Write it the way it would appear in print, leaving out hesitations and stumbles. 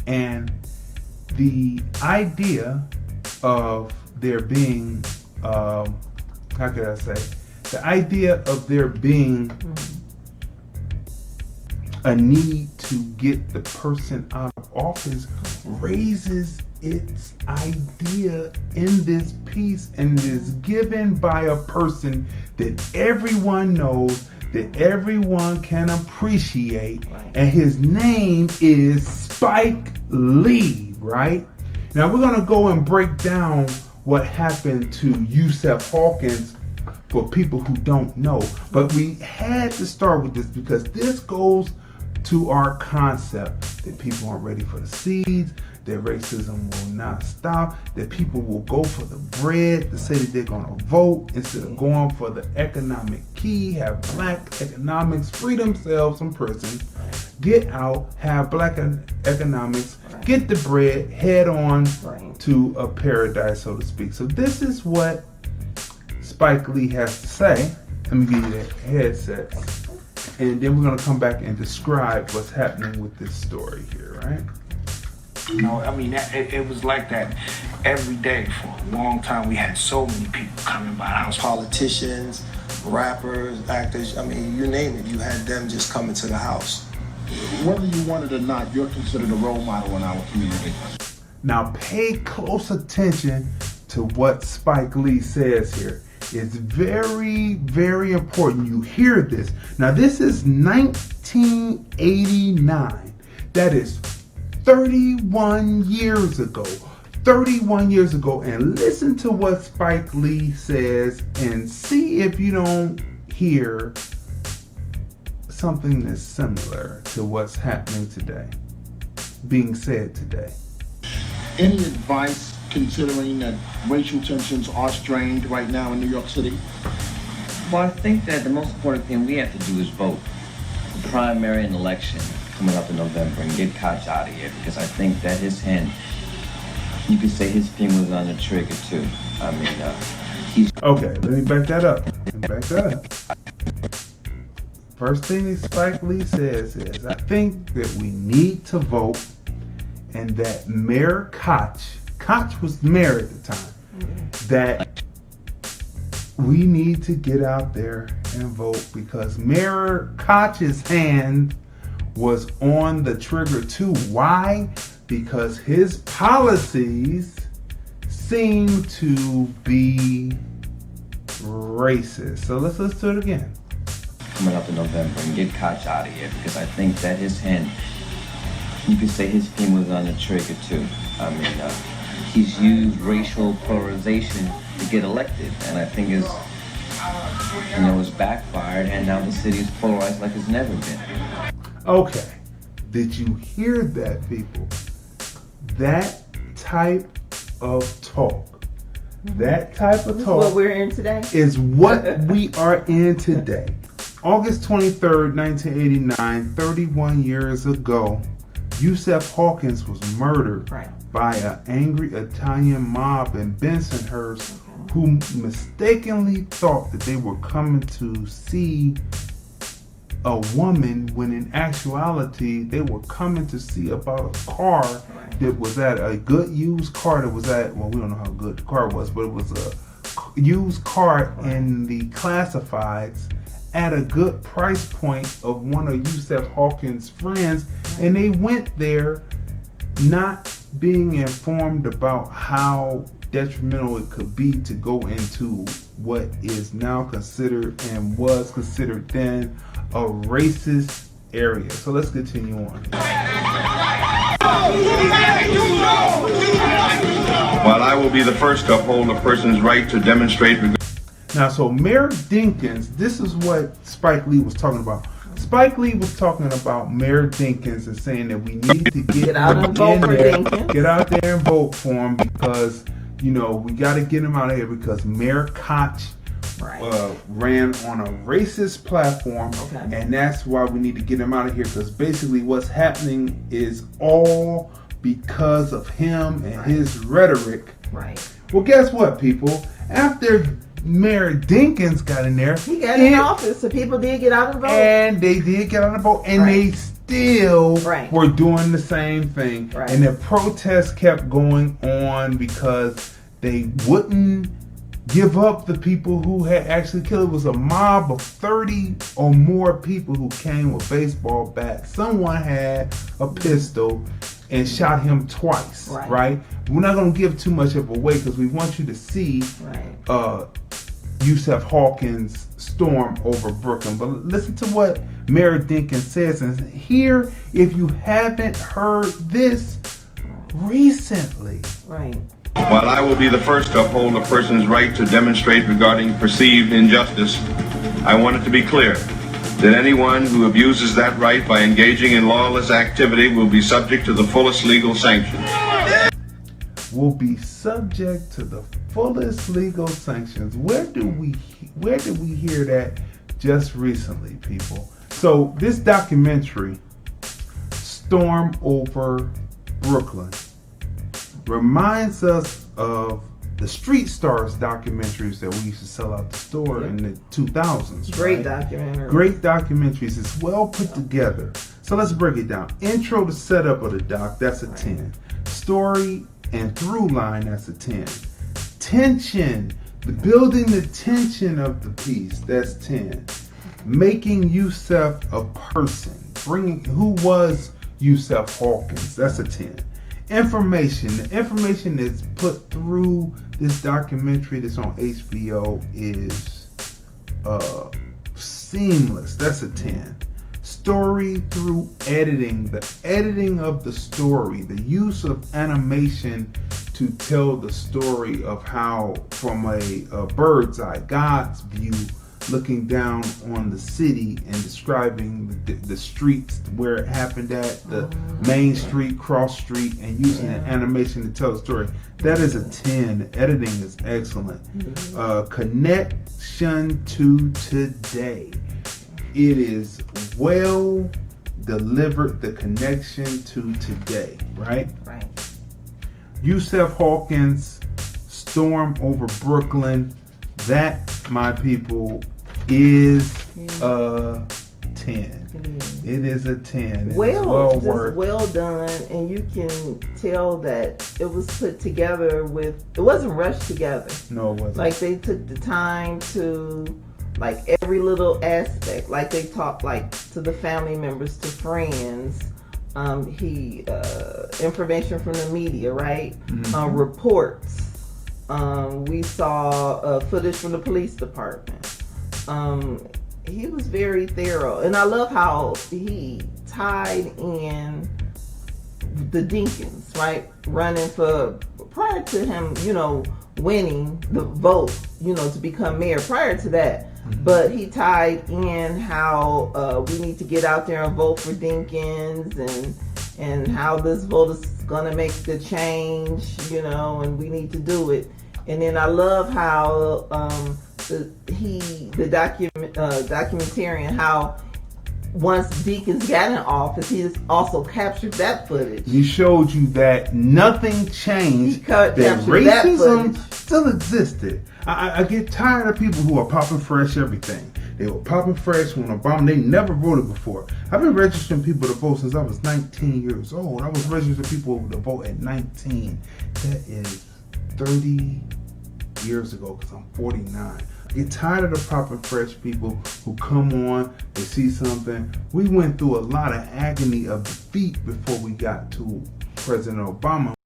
And the idea of there being, how could I say, the idea of there being a need to get the person out of office raises its idea in this piece, and is given by a person that everyone knows, that everyone can appreciate, and his name is Spike Lee, right? Now we're going to go and break down what happened to Yusef Hawkins for people who don't know, but we had to start with this because this goes to our concept that people aren't ready for the seeds, that racism will not stop, that people will go for the bread to say that they're going to vote instead of going for the economic key, have black economics, free themselves from prison, get out, have black economics, get the bread, head on to a paradise, so to speak. So this is what Spike Lee has to say. Let me give you that headset. And then we're going to come back and describe what's happening with this story here, right? You know, I mean, it was like that every day for a long time. We had so many people coming by the house. Politicians, rappers, actors, I mean, you name it, you had them just coming to the house. Whether you want it or not, you're considered a role model in our community. Now pay close attention to what Spike Lee says here. It's very, very important you hear this. Now this is 1989. That is 31 years ago. 31 years ago. And listen to what Spike Lee says and see if you don't hear something that's similar to what's happening today, being said today. Any advice considering that racial tensions are strained right now in New York City? Well, I think that the most important thing we have to do is vote. The primary and election coming up in November, and get Koch out of here, because I think that his hand, you could say his finger was on the trigger too. I mean, he's... Okay, let me back that up. First thing that Spike Lee says is, I think that we need to vote, and that Mayor Koch was mayor at the time, that we need to get out there and vote because Mayor Koch's hand was on the trigger too. Why? Because his policies seem to be racist. So let's listen to it again. Coming up in November, and get Koch out of here, because I think that his hand, you could say his finger was on the trigger too. I mean, he's used racial polarization to get elected, and I think it's backfired, and now the city is polarized like it's never been. Okay, did you hear that, people? That type of talk, that type of talk what we're in today? Is what we are in today. August 23rd, 1989, 31 years ago, Yusef Hawkins was murdered by an angry Italian mob in Bensonhurst who mistakenly thought that they were coming to see a woman when in actuality they were coming to see about a car that was at a good used car that was at, well, we don't know how good the car was, but it was a used car in the classifieds at a good price point of one of Yusef Hawkins' friends, and they went there not being informed about how detrimental it could be to go into what is now considered and was considered then a racist area. So let's continue on. While I will be the first to uphold a person's right to demonstrate. Now, so Mayor Dinkins, this is what Spike Lee was talking about. Spike Lee was talking about Mayor Dinkins and saying that we need to get out and vote for Dinkins. Get out there and vote for him because, you know, we got to get him out of here because Mayor Koch ran on a racist platform, and that's why we need to get him out of here because basically what's happening is all because of him and his rhetoric. Well, guess what, people? After Mayor Dinkins got in there, he got in office, so people did get out and vote. And they did get out and vote, and they still Right. were doing the same thing. Right. And the protests kept going on because they wouldn't give up the people who had actually killed. It was a mob of 30 or more people who came with baseball bats. Someone had a pistol and shot him twice, right? We're not going to give too much of away because we want you to see Yusef Hawkins' storm over Brooklyn. But listen to what Mayor Dinkins says. And here, if you haven't heard this recently. Right. While I will be the first to uphold a person's right to demonstrate regarding perceived injustice, I want it to be clear that anyone who abuses that right by engaging in lawless activity will be subject to the fullest legal sanctions. Will be subject to the fullest legal sanctions. Where did we hear that just recently, people? So this documentary, Storm Over Brooklyn, reminds us of the Street Stars documentaries that we used to sell out the store in the 2000s. Great documentary. Great documentaries. It's well put together. So let's break it down. Intro to setup of the doc, that's a 10. Story and through line, that's a 10. Tension, building the tension of the piece, that's 10. Making Yusef a person, who was Yusef Hawkins, that's a 10. Information, the information that's put through this documentary that's on HBO is seamless, that's a 10. Story through editing, the editing of the story, the use of animation to tell the story of how, from a bird's eye, God's view, looking down on the city and describing the streets where it happened at, the main street, cross street, and using an animation to tell the story. That is a 10. Editing is excellent. Connection to today. It is well delivered, the connection to today, right? Right. Yusef Hawkins, Storm Over Brooklyn. That, my people, is a 10. It is a 10. Well done, and you can tell that it was put together with, it wasn't rushed together. No, it wasn't. Like they took the time to, like every little aspect, like they talked like to the family members, to friends, information from the media, right? Reports. We saw footage from the police department. He was very thorough, and I love how he tied in the Dinkins, right? Running for, prior to him, winning the vote, to become mayor. Prior to that, but he tied in how we need to get out there and vote for Dinkins, and how this vote is gonna make the change, and we need to do it. And then I love how the documentarian, how once Dinkins got in office, he also captured that footage. He showed you that nothing changed, that racism still existed. I get tired of people who are popping fresh everything. They were popping fresh when Obama, they never voted before. I've been registering people to vote since I was 19 years old. I was registering people to vote at 19. That is 30 years ago, because I'm 49. I get tired of the popping fresh people who come on, they see something. We went through a lot of agony of defeat before we got to President Obama.